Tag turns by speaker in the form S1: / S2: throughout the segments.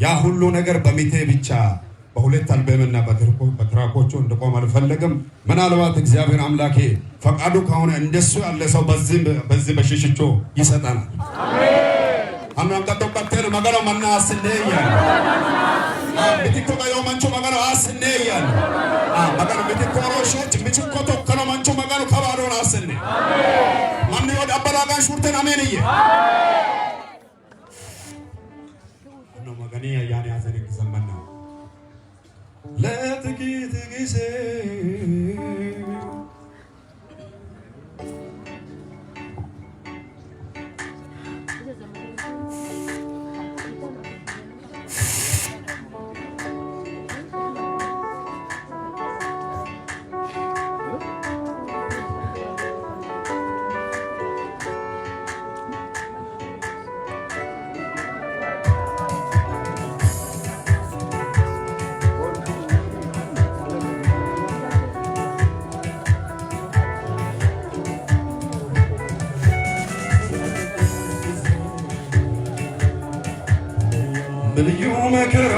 S1: ያ ሁሉ ነገር በሚቴ ብቻ በሁለት አልበምና በትራኮቹ እንደቆም አልፈለግም። ምናልባት እግዚአብሔር አምላኬ ፈቃዱ ከሆነ እንደሱ ያለ ሰው በዚህ በሽሽቾ ይሰጠናል። አሜን። አናም ተጠቀተን መገራ ማና አስነያ ቢቲኮ ጋዮ ማንቾ መገራ አስነያ መገራ ቢቲኮ ሮሾች ቢቲኮ ተከለ ማንቾ መገራ ከባዶን አስነ አሜን። ማን ይወድ አበላጋን ሹርተን አሜንዬ ነው መገኒ ያኔ ያዘን ዘመና ለጥቂት ጊዜ በልዩ መከራ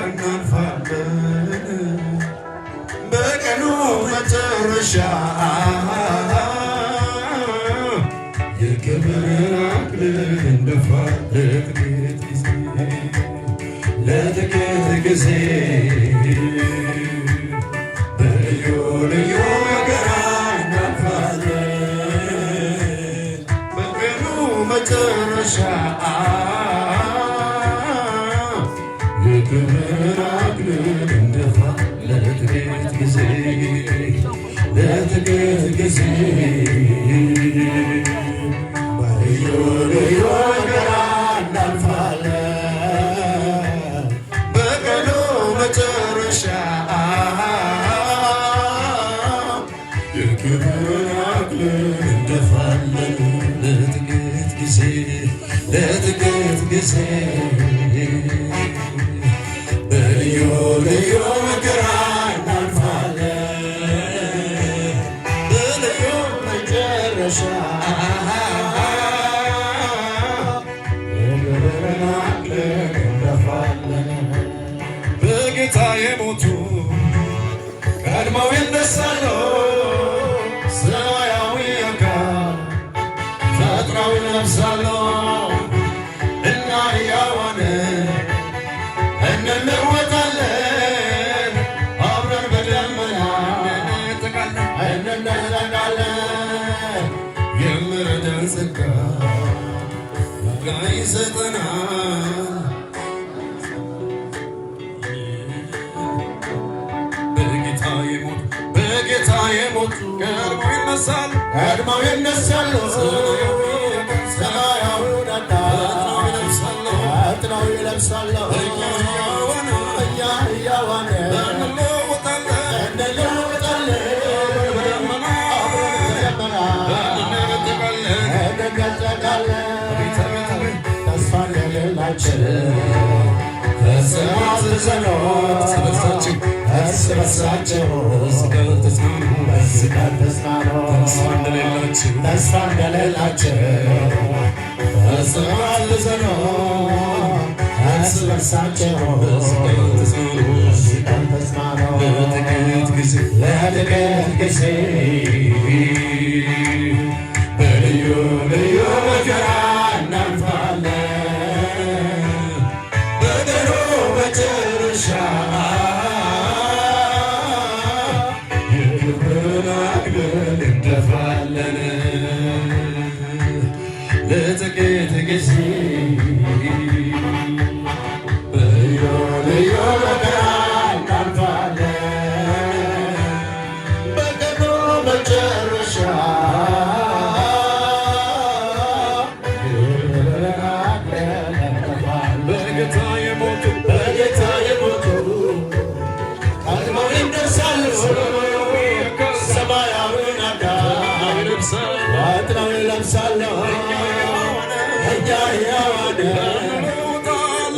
S1: እናልፋለን በቀኑ መጨረሻ የክብርን አክሊል እንደፋለን ለጥቂት ጊዜ በልዩ ልዩ መከራ እናልፋለን በቀኑ መጨረሻ የክብርን አክሊል እንደፋለን ለጥቂት ጊዜ በልዩ ልዩ መከራ እናልፋለን በቀኑ መጨረሻ የክብርን አክሊል እንደፋለን ለጥቂት ጊዜ በልዩ ልዩ መከራ እናልፋለን በልዩ መጨረሻ የክብርን አክሊል እንደፋለን በጌታ የሞቱ ቀድመው ይነሳሉ ሰማያዊ አካል ፈጥረው ይለብሳሉ እና ሕያዋን እንለወጣለን አብረን በደመና እንነጠቃለን የምሕረትን ጸጋ ይሰጠናል በጌታ የሞቱ ቀድመው ይነሳሉ ሰማያዊውን አካል ፈጥነው ይለብሳሉ እኛ ሕያዋን እንለወጣለን በደመና እንነጠቃለን ተስፋ እንደሌላቸው ፈጽመው እርስ በርሳቸው በዚህ ቃል ተጽናኑ ተስፋ እንደሌላቸው ፈጽመው አልዘኑ እርስ በርሳቸው በዚህ ቃል ተጽናኑ ለጥቂት ጊዜ በልዩ ልዩ መከራ እናልፋለን በቀኑ መጨረሻ የክብርን አክሊል እንደፋለን ለጥቂት ጊዜ በልዩ ልዩ መከራ እናልፋለን በቀኑ መጨረሻ የክብርን አክሊል እንደፋለን በጌታ የሞቱ ቀድመው ይነሳሉ ሰማያዊውን አካል ፈጥነው ይለብሳሉ እኛ ሕያዋን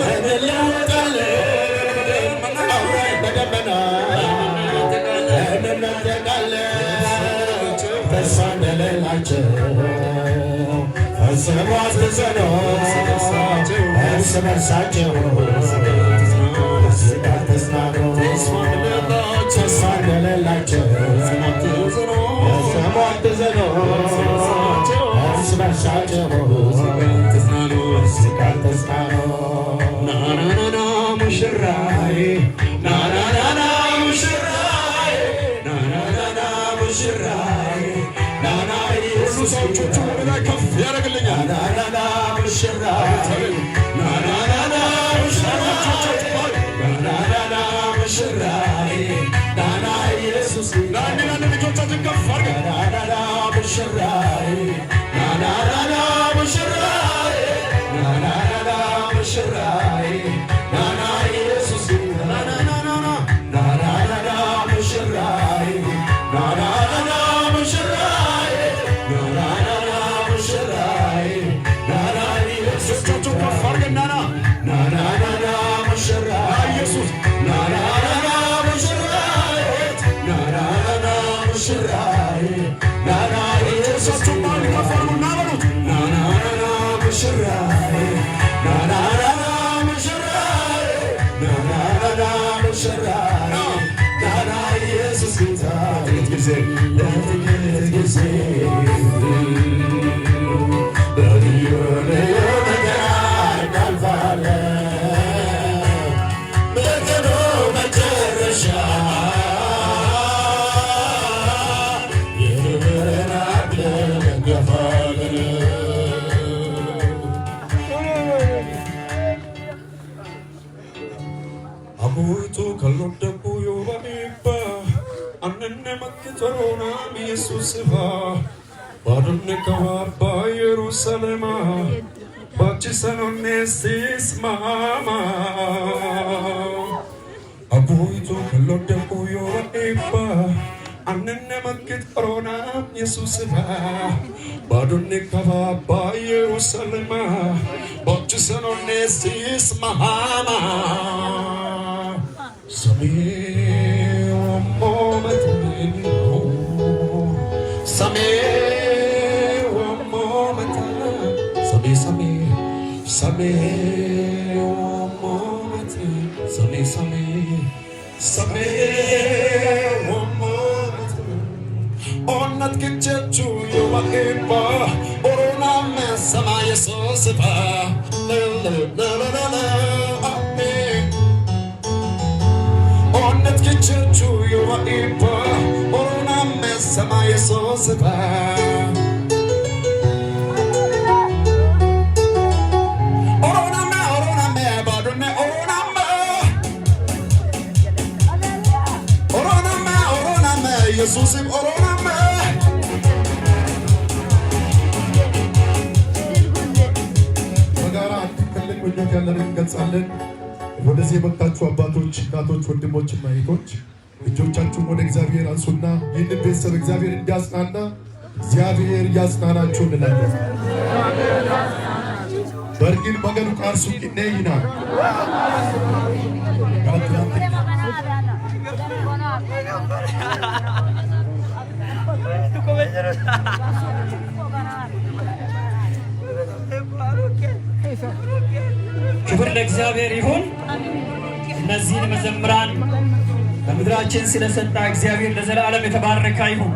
S1: እንለወጣለን አብረን በደመና እንነጠቃለን ተስፋ እንደሌላቸው ፈጽመው አትዘኑ እርስ በርሳቸው
S2: በስቃይ ተጽናኑ ተስፋ እንደሌላቸው በሞት ትዘኑ እርስ በርሳቸው በስቃይ ተጽናኑ ናናናና ሙሽራዬ ናናናና ሙሽራዬ ናናናና ሙሽራዬ ናና ኢየሱስ ከፍ ያደርግልኛል ናናና ሙሽራዬ ናናናና ሙሽራዬ ናናናና ሙሽራዬ ናና ኢየሱስ ናናናና ልጆቻችን ከፍ አድርገን ናናና ሙሽራዬ ናናናና ሙሽራዬ ናናናና ሙሽራዬ ናና ኢየሱስ ናናናና ናናናና ሙሽራዬ ናናናና ሙሽራዬ ናናናና ሙሽራዬ ናና ኢየሱስ ከፍ አድርገን ናናናና ሙሽራዬ ኢየሱስ ናናናና ሙሽራዬ ናናናና ሙሽራዬ ናና ኢየሱስ ከፍ አድርጉና በሉት ናናናና ሙሽራዬ ናናናና ሙሽራዬ ናናናና ሙሽራዬ ናና ኢየሱስ ጌታ ጊዜ ጊዜ በልዩ ልዩ ነገር እናልፋለን በቀኑ መጨረሻ የክብርን አክሊል እንገፋለን አቦይቱ ከሎደቁ ዮባኔባ አነነ መክተሮና ኢየሱስባ ባዶነ ከዋባ ኢየሩሳሌማ ባቺሰኖኔ ሲስማማ አቦይቱ ከሎደቁ ዮባኔባ አነነ መክተሮና ኢየሱስባ ባዶነ ከዋባ ኢየሩሳሌማ ባቺሰኖኔ ሲስማማ Samir momentino Samir momentino Samir momentino Samir momentino Onat kitchechu yuva ipa Orona me sama yesus pa La la la la la amen Onat kitchechu yuva ipa Orona me sama yesus pa Orona me badone orona me yesus orona me ያለን እንገልጻለን ወደዚህ የመጣችሁ አባቶች እናቶች ወንድሞች እና እህቶች እጆቻችሁን ወደ እግዚአብሔር አንሱና ይህንን ቤተሰብ እግዚአብሔር እንዲያጽናና እግዚአብሔር ያጽናናችሁ እንላለን በርግን መገኑ ቃርሱ ቂኔይና
S3: ክብር ለእግዚአብሔር ይሁን። እነዚህን መዘምራን በምድራችን ስለሰጣ እግዚአብሔር ለዘላለም የተባረከ ይሁን።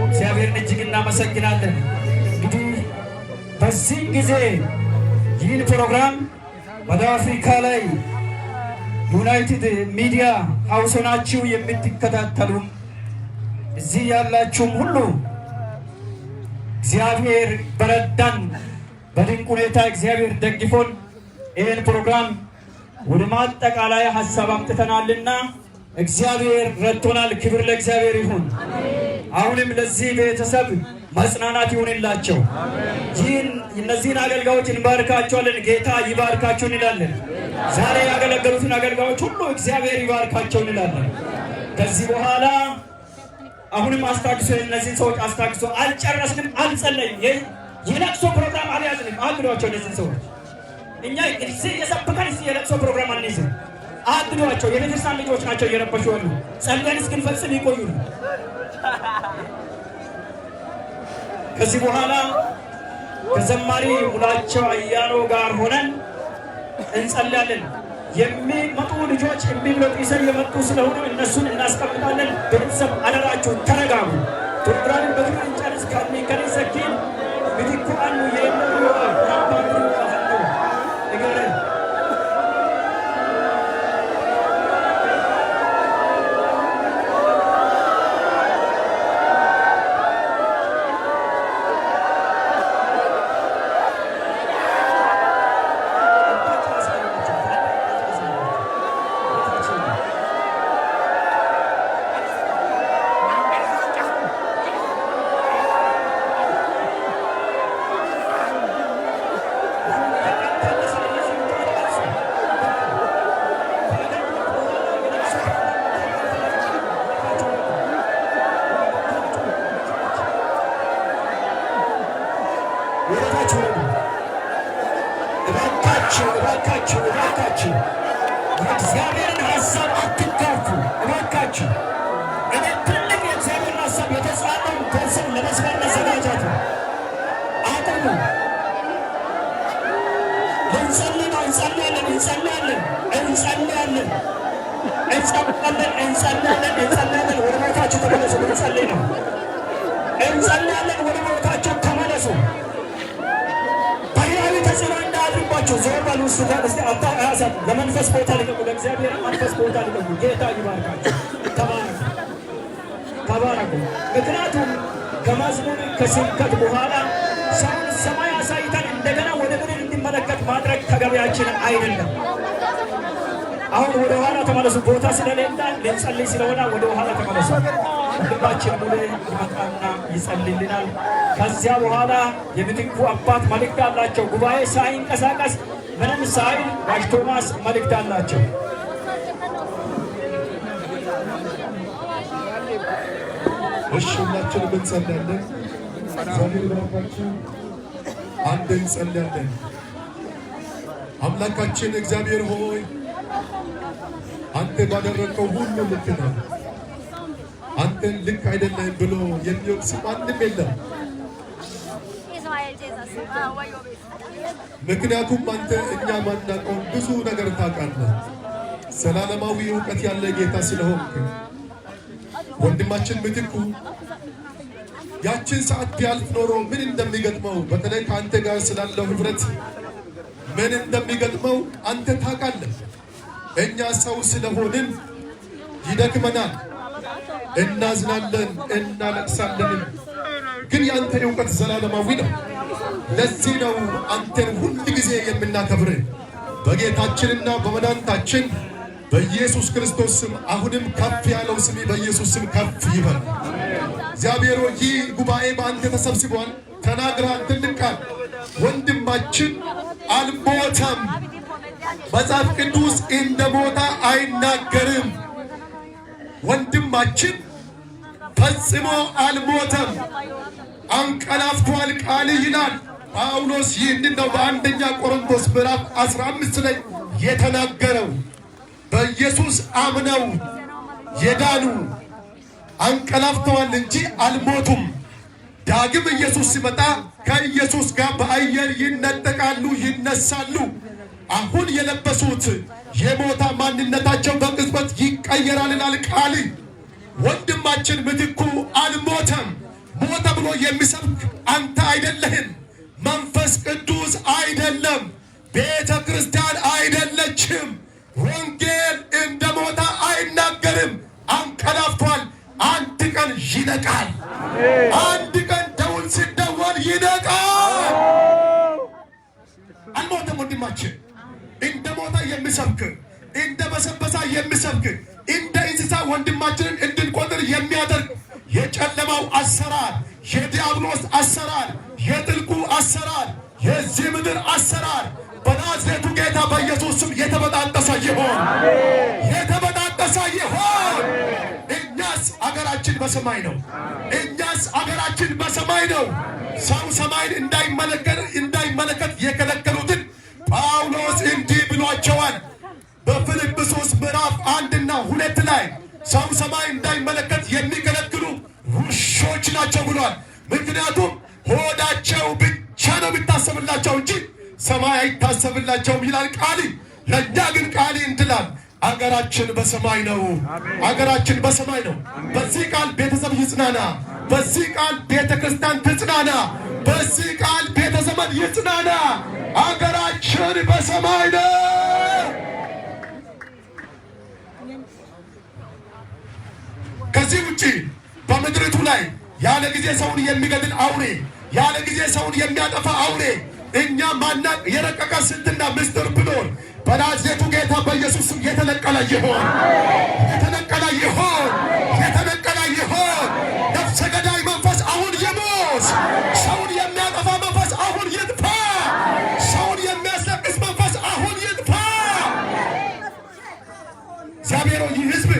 S3: እግዚአብሔርን እጅግ እናመሰግናለን። እንግዲህ በዚህ ጊዜ ይህን ፕሮግራም ወደ አፍሪካ ላይ ዩናይትድ ሚዲያ ሃውስ ሆናችሁ የምትከታተሉ እዚህ ያላችሁም ሁሉ እግዚአብሔር በረዳን በድንቅ ሁኔታ እግዚአብሔር ደግፎን ይህን ፕሮግራም ወደ ማጠቃላይ ሀሳብ አምጥተናልና እግዚአብሔር ረድቶናል። ክብር ለእግዚአብሔር ይሁን። አሁንም ለዚህ ቤተሰብ መጽናናት ይሁንላቸው። እነዚህን አገልጋዮች እንባርካቸዋለን። ጌታ ይባርካቸው እንላለን። ዛሬ ያገለገሉትን አገልጋዮች ሁሉ እግዚአብሔር ይባርካቸው እንላለን። ከዚህ በኋላ አሁንም አስታግሶ እነዚህን ሰዎች አስታግሶ አልጨረስንም፣ አልጸለይም፣ የለቅሶ ፕሮግራም አልያዝንም። አግዷቸው እነዚህን ሰዎች እኛ እዚህ የሰብከን የለቅሶ ፕሮግራም አንይዝም። አግዷቸው። የቤተክርስቲያን ልጆች ናቸው እየረበሹ ያሉ። ጸልየን እስክንፈጽም ይቆዩ። ከዚህ በኋላ ከዘማሪ ሙላቸው አያኖ ጋር ሆነን እንጸልያለን። የሚመጡ ልጆች እምቢ ብለው ጢሰው የመጡ ስለሆነ እነሱን እናስቀምጣለን። ቤተሰብ አደራችሁን ተረጋጉ። ፕሮግራምን በግል እንጨርስ። ከኔ ሰኪን ምትኩ አሉ የለሉ ናባሩ አሉ እገረ እባካችሁ የእግዚአብሔርን ሀሳብ አትጋፉ። እባካችሁ እኔ ትልቅ የእግዚአብሔርን ሀሳብ የተጻፈውን ገንዘብ ለመስበር መዘጋጀት ነው። አጥሩ ልንጸልይ ነው። እንጸልያለን። ወደ ቦታችሁ ተመለሱ። ልንጸልይ ነው። እንጸልያለን። ወደ ቦታችሁ ተመለሱ። ዞር በሉ። ለመንፈስ ቦታ ልቀቁ። ለእግዚአብሔር መንፈስ ቦታ ልቀቁ። ጌታ ይባርካችሁ። ተባረኩ። ምክንያቱም ከመዝሙር ከስብከት በኋላ ሰውን ሰማይ አሳይተን እንደገና ወደ ምድር እንዲመለከት ማድረግ ተገቢያችን አይደለም። አሁን ወደ ኋላ ተመለሱ። ቦታ ስለሌለ ልንጸልይ ስለሆነ ወደ ኋላ ተመለሱ። ልባችን ሙሉ ይመጣና ይጸልይልናል። ከዚያ በኋላ የምትኩ አባት መልእክት አላቸው። ጉባኤ ሳይንቀሳቀስ ምንም ሳይል ጋሽ ቶማስ መልእክት አላቸው።
S2: እሺ ሁላችንም እንጸልያለን። እግዚአብሔር ይባርካችሁ። አንድ እንጸልያለን። አምላካችን እግዚአብሔር ሆይ አንተ ባደረግከው ሁሉ ልክ ነህ። አንተን ልክ አይደለም ብሎ የሚወቅስ ማንም የለም። ምክንያቱም አንተ እኛ ማናውቀውን ብዙ ነገር ታውቃለህ። ዘላለማዊ እውቀት ያለ ጌታ ስለሆንክ ወንድማችን ምትኩ ያችን ሰዓት ቢያልፍ ኖሮ ምን እንደሚገጥመው በተለይ ከአንተ ጋር ስላለው ህብረት ምን እንደሚገጥመው አንተ ታውቃለህ። እኛ ሰው ስለሆንን ይደክመናል፣ እናዝናለን፣ እናለቅሳለን። ግን ያንተ እውቀት ዘላለማዊ ነው። ለዚህ ነው አንተን ሁል ጊዜ የምናከብር። በጌታችንና በመድኃኒታችን በኢየሱስ ክርስቶስ ስም አሁንም ከፍ ያለው ስም በኢየሱስ ስም ከፍ ይበል። እግዚአብሔር ሆይ ይህ ጉባኤ በአንተ ተሰብስቧል። ተናግረሃል፣ ትልቃል። ወንድማችን አልሞተም። መጽሐፍ ቅዱስ እንደ ሞተ አይናገርም። ወንድማችን ፈጽሞ አልሞተም፣ አንቀላፍቷል ቃል ይላል ጳውሎስ። ይህንን ነው በአንደኛ ቆሮንቶስ ምዕራፍ 15 ላይ የተናገረው። በኢየሱስ አምነው የዳኑ አንቀላፍተዋል እንጂ አልሞቱም። ዳግም ኢየሱስ ሲመጣ ከኢየሱስ ጋር በአየር ይነጠቃሉ፣ ይነሳሉ። አሁን የለበሱት የሞታ ማንነታቸው በቅጽበት ይቀየራል ይላል ቃል። ወንድማችን ምትኩ አልሞተም። ሞተ ብሎ የሚሰብክ አንተ አይደለህም። መንፈስ ቅዱስ አይደለም። ቤተ ክርስቲያን አይደለችም። ወንጌል እንደ ሞተ አይናገርም። አንቀላፍቷል። አንድ ቀን ይነቃል። አንድ ቀን ደውል ሲደወል ይነቃል። አልሞተም ወንድማችን። እንደ ሞተ የሚሰብክ እንደ በሰበሳ የሚሰብክ እንደ እንስሳ ወንድማችንን እንድንቆጥር የሚያደርግ የጨለማው አሰራር፣ የዲያብሎስ አሰራር፣ የጥልቁ አሰራር፣ የዚህ ምድር አሰራር በናዝሬቱ ጌታ በኢየሱስ ስም የተበጣጠሰ ይሆን፣ የተበጣጠሰ ይሆን። እኛስ አገራችን በሰማይ ነው። እኛስ አገራችን በሰማይ ነው። ሰው ሰማይን እንዳይመለከት የከለከሉትን ጳውሎስ እንዲህ ብሏቸዋል። በፊልጵስዩስ ምዕራፍ 1 እና 2 ላይ ሰው ሰማይ እንዳይመለከት የሚከለክሉ ውሾች ናቸው ብሏል። ምክንያቱም ሆዳቸው ብቻ ነው የሚታሰብላቸው እንጂ ሰማይ አይታሰብላቸውም ይላል ቃል። ለእኛ ግን ቃል አገራችን በሰማይ ነው። አገራችን በሰማይ ነው። በዚህ ቃል ቤተሰብ ይጽናና። በዚህ ቃል ቤተክርስቲያን ትጽናና። በዚህ ቃል ቤተዘመድ ይጽናና። አገራችን በሰማይ ነው። ከዚህ ውጪ በምድሪቱ ላይ ያለ ጊዜ ሰውን የሚገድል አውሬ፣ ያለ ጊዜ ሰውን የሚያጠፋ አውሬ እኛ ማናቅ የረቀቀ ስልትና ምስጢር ብኖር በናዝሬቱ ጌታ በኢየሱስ ስም የተነቀለ ይሆን፣ የተነቀለ ይሆን፣ የተነቀለ ይሆን። ነፍሰ ገዳይ መንፈስ አሁን ይሞት። ሰውን የሚያጠፋ መንፈስ አሁን ይጥፋ። ሰውን የሚያስለቅስ መንፈስ አሁን ይጥፋ። እግዚአብሔር ይህ ሕዝብ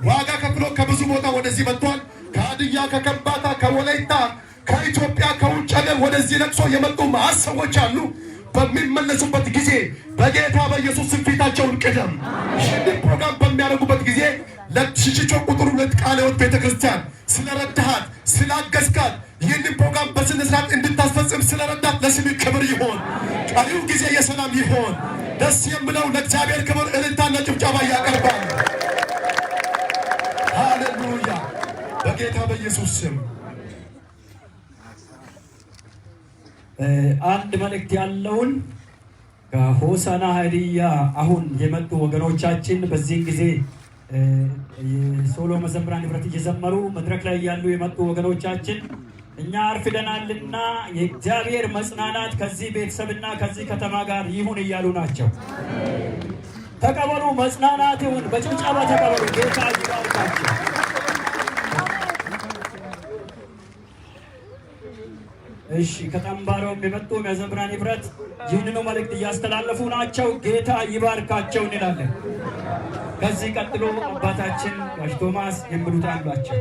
S2: ዋጋ ከፍሎ ከብዙ ቦታ ወደዚህ መጥቷል። ከሀዲያ፣ ከከምባታ፣ ከወላይታ፣ ከኢትዮጵያ፣ ከውጭ ሀገር ወደዚህ ለቅሶ የመጡ መዓት ሰዎች አሉ። በሚመለሱበት ጊዜ በጌታ በኢየሱስ ስም ፊታቸውን ቅደም። ይህንን ፕሮግራም በሚያደርጉበት ጊዜ ለሽሽቾ ቁጥር 2 ቃለ ሕይወት ቤተክርስቲያን ስለረዳሃት፣ ስላገዝካት፣ ይህንን ፕሮግራም በስነ ስርዓት እንድታስፈጽም ስለረዳት ለስም ክብር ይሆን። ቀሪው ጊዜ የሰላም ይሆን። ደስ የምለው ለእግዚአብሔር ክብር እልልታና ጭብጨባ ያቀርባል። ሃሌሉያ! በጌታ በኢየሱስ ስም
S3: አንድ መልእክት ያለውን ከሆሳና ሀዲያ አሁን የመጡ ወገኖቻችን በዚህ ጊዜ የሶሎ መዘምራን ንብረት እየዘመሩ መድረክ ላይ ያሉ የመጡ ወገኖቻችን እኛ አርፍደናልና የእግዚአብሔር መጽናናት ከዚህ ቤተሰብና ከዚህ ከተማ ጋር ይሁን እያሉ ናቸው። ተቀበሉ፣ መጽናናት ይሁን። በጭብጨባ ተቀበሉ። ጌታ ይባርካችሁ። እሺ፣ ከጠምባሮም የመጡ መዘምራን ንብረት ይህንኑ መልእክት እያስተላለፉ ናቸው። ጌታ ይባርካቸው እንላለን። ከዚህ ቀጥሎ አባታችን ጋሽ ቶማስ የሚሉት አሏቸው።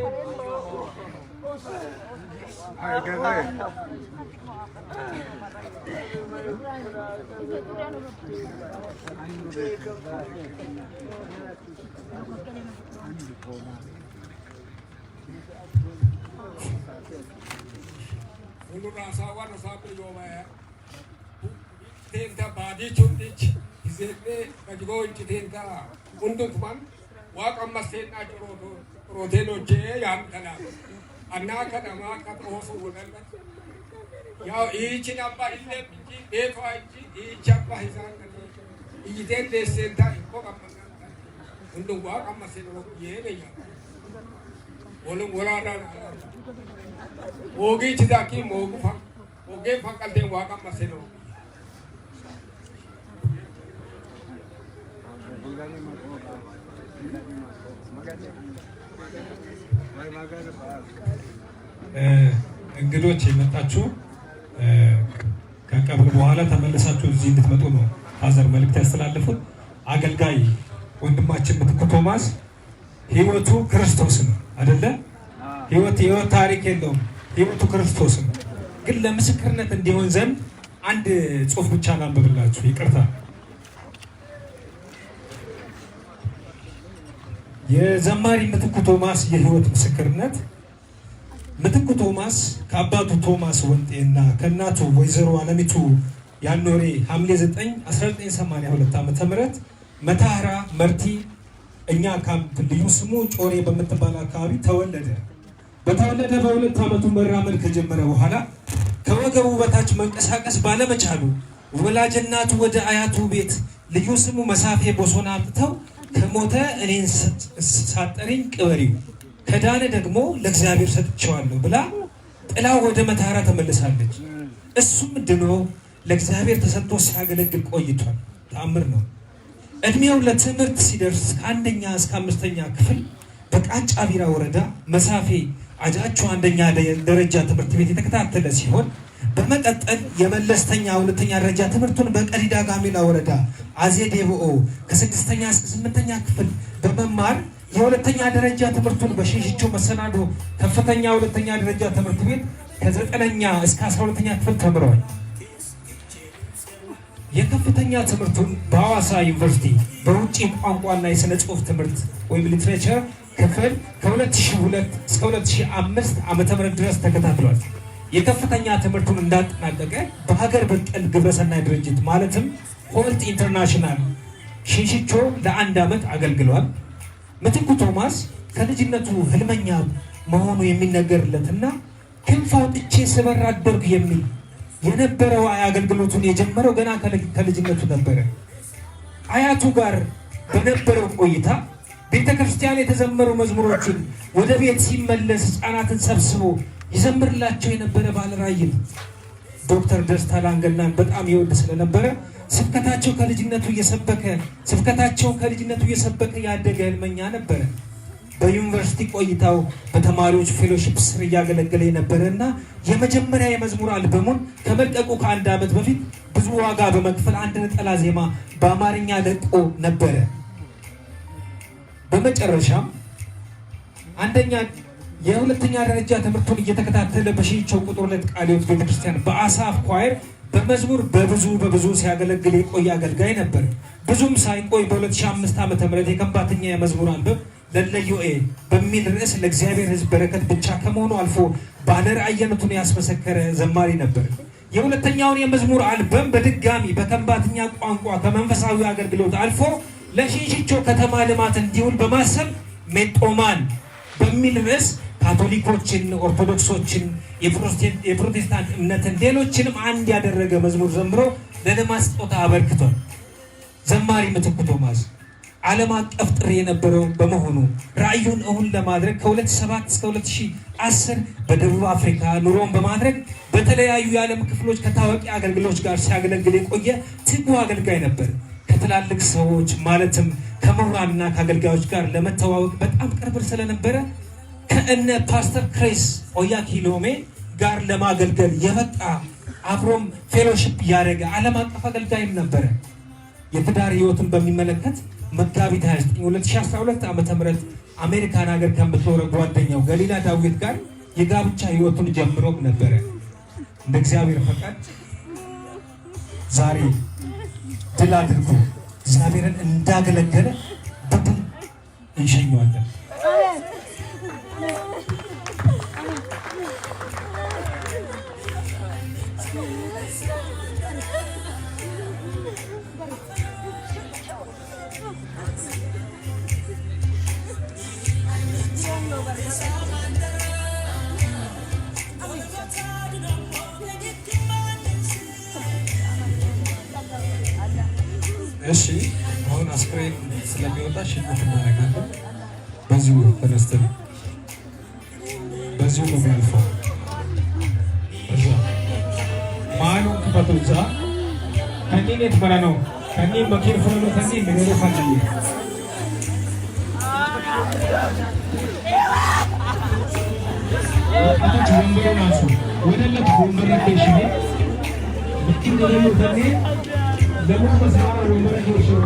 S4: Rasawan sapi yoma tenta badi chutich izete kajgo chitenta unduk man wa kamasen na choro rodeno je yam kana anna kana ma ka osu udan ya ichi na pa ille pinji e fa ichi ichi pa hisan kana ide de senta ko kamana unduk wa kamasen ro ye ne ya olung wala na 오기 지다키 모구 팍 오게 팍갈 때 와가 마세노
S5: እንግዶች የመጣችሁ ከቀብር በኋላ ተመልሳችሁ እዚህ እንድትመጡ ነው ፋዘር መልእክት ያስተላለፉት። አገልጋይ ወንድማችን ምትኩ ቶማስ ህይወቱ ክርስቶስ ነው አይደለ? ህይወት ታሪክ የለውም። ህይወቱ ክርስቶስ ነው። ግን ለምስክርነት እንዲሆን ዘንድ አንድ ጽሑፍ ብቻ ላንብብላችሁ። ይቅርታ። የዘማሪ ምትኩ ቶማስ የህይወት ምስክርነት። ምትኩ ቶማስ ከአባቱ ቶማስ ወንጤና ከእናቱ ወይዘሮ አለሚቱ ያኖሬ ሐምሌ 9 1982 ዓ.ም መታህራ መርቲ እኛ ካምፕ ልዩ ስሙ ጮሬ በምትባል አካባቢ ተወለደ። በተወለደ በ2 ዓመቱ መራመድ ከጀመረ በኋላ ከወገቡ በታች መንቀሳቀስ ባለመቻሉ ወላጅ እናቱ ወደ አያቱ ቤት ልዩ ስሙ መሳፌ ቦሶና አምጥተው ከሞተ እኔን ሳጠሪኝ ቅበሪው ከዳነ ደግሞ ለእግዚአብሔር ሰጥቼዋለሁ ብላ ጥላው ወደ መታራ ተመልሳለች። እሱም ድኖ ለእግዚአብሔር ተሰጥቶ ሲያገለግል ቆይቷል። ተአምር ነው። እድሜው ለትምህርት ሲደርስ ከ1ኛ እስከ 5ኛ ክፍል በቃጫ ቢራ ወረዳ መሳፌ አጃቹ 1ኛ ደረጃ ትምህርት ቤት የተከታተለ ሲሆን በመቀጠል የመለስተኛ 2ኛ ደረጃ ትምህርቱን በቀዲዳ ጋሜላ ወረዳ አዜ ዴቦኦ ከ6ኛ እስከ 8ኛ ክፍል በመማር የ2ኛ ደረጃ ትምህርቱን በሽሽቾ መሰናዶ ከፍተኛ 2ኛ ደረጃ ትምህርት ቤት ከ9ኛ እስከ 12ኛ ክፍል ተምሯል። የከፍተኛ ትምህርቱን በሐዋሳ ዩኒቨርሲቲ በውጪ ቋንቋና የሥነ ጽሑፍ ትምህርት ወይም ሊትሬቸር ክፍል ከ2002 እስከ 2005 ዓ.ም ድረስ ተከታትሏል። የከፍተኛ ትምህርቱን እንዳጠናቀቀ በሀገር በቀል ግብረሰናይ ድርጅት ማለትም ሆልት ኢንተርናሽናል ሽንሽቾ ለአንድ ዓመት አገልግሏል። ምትኩ ቶማስ ከልጅነቱ ህልመኛ መሆኑ የሚነገርለትና ክንፍ አውጥቼ ስበር አደርኩ የሚል የነበረው አገልግሎቱን የጀመረው ገና ከልጅነቱ ነበረ። አያቱ ጋር በነበረው ቆይታ ቤተክርስቲያን የተዘመሩ መዝሙሮችን ወደ ቤት ሲመለስ ህፃናትን ሰብስቦ ይዘምርላቸው የነበረ ባለራዕይ ዶክተር ደስታ ላንገናን በጣም ይወድ ስለነበረ ስብከታቸው ከልጅነቱ እየሰበከ ያደገ ህልመኛ ነበረ። በዩኒቨርሲቲ ቆይታው በተማሪዎች ፌሎሺፕ ስር እያገለገለ የነበረና የመጀመሪያ የመዝሙር አልበሙን ከመልቀቁ ከአንድ ዓመት በፊት ብዙ ዋጋ በመክፈል አንድ ነጠላ ዜማ በአማርኛ ለቆ ነበረ። በመጨረሻም የሁለተኛ ደረጃ ትምህርቱን እየተከታተለ በሽንቾ ቁጥር 2 ቃለ ሕይወት ቤተክርስቲያን በአሳፍ ኳየር በመዝሙር በብዙ ሲያገለግል የቆየ አገልጋይ ነበር። ብዙም ሳይቆይ በ2005 ዓ.ም የከንባተኛ የመዝሙር አልበም ለለዮኤ በሚል ርዕስ ለእግዚአብሔር ሕዝብ በረከት ብቻ ከመሆኑ አልፎ ባለራዕይነቱን ያስመሰከረ ዘማሪ ነበር። የሁለተኛውን የመዝሙር አልበም በድጋሚ በከንባተኛ ቋንቋ ከመንፈሳዊ አገልግሎት አልፎ ለሽንሽቾ ከተማ ልማት እንዲውል በማሰብ ሜጦማን በሚል ርዕስ ካቶሊኮችን፣ ኦርቶዶክሶችን፣ የፕሮቴስታንት እምነትን ሌሎችንም አንድ ያደረገ መዝሙር ዘምሮ ለልማት ስጦታ አበርክቷል። ዘማሪ ምትኩ ቶማስ ዓለም አቀፍ ጥሪ የነበረው በመሆኑ ራዕዩን እውን ለማድረግ ከ2007 እስከ 2010 በደቡብ አፍሪካ ኑሮን በማድረግ በተለያዩ የዓለም ክፍሎች ከታዋቂ አገልግሎች ጋር ሲያገለግል የቆየ ትጉ አገልጋይ ነበር። ከትላልቅ ሰዎች ማለትም ከምሁራንና ከአገልጋዮች ጋር ለመተዋወቅ በጣም ቅርብ ስለነበረ ከእነ ፓስተር ክሬስ ኦያኪሎሜ ጋር ለማገልገል የበቃ አብሮም ፌሎሺፕ ያደረገ ዓለም አቀፍ አገልጋይም ነበረ። የትዳር ህይወትን በሚመለከት መጋቢት 29 2012 ዓ.ም አሜሪካን ሀገር ከምትኖረው ጓደኛው ገሊላ ዳዊት ጋር የጋብቻ ህይወቱን ጀምሮም ነበረ። እንደ እግዚአብሔር ፈቃድ ዛሬ ድል አድርጎ እግዚአብሔርን እንዳገለገለ በድል እንሸኘዋለን። እሺ አሁን አስክሬን ስለሚወጣ ሽኝት እናደርጋለን። በዚሁ ተነስተን በዚሁ ነው የሚያልፈው። እዛ ማሉን ክፈቱ። እዛ ከኒን የትበረ ነው ከኒን መኪን ፍረኑ ከኒን ምንሩ ፋንጂ ወጣቶች ወንበሩን አንሱ። ወደለት ወንበር ኬሽኔ ምኪን ደረሉ ከኒን ለምን መስማራ ወንበር ኬሽኔ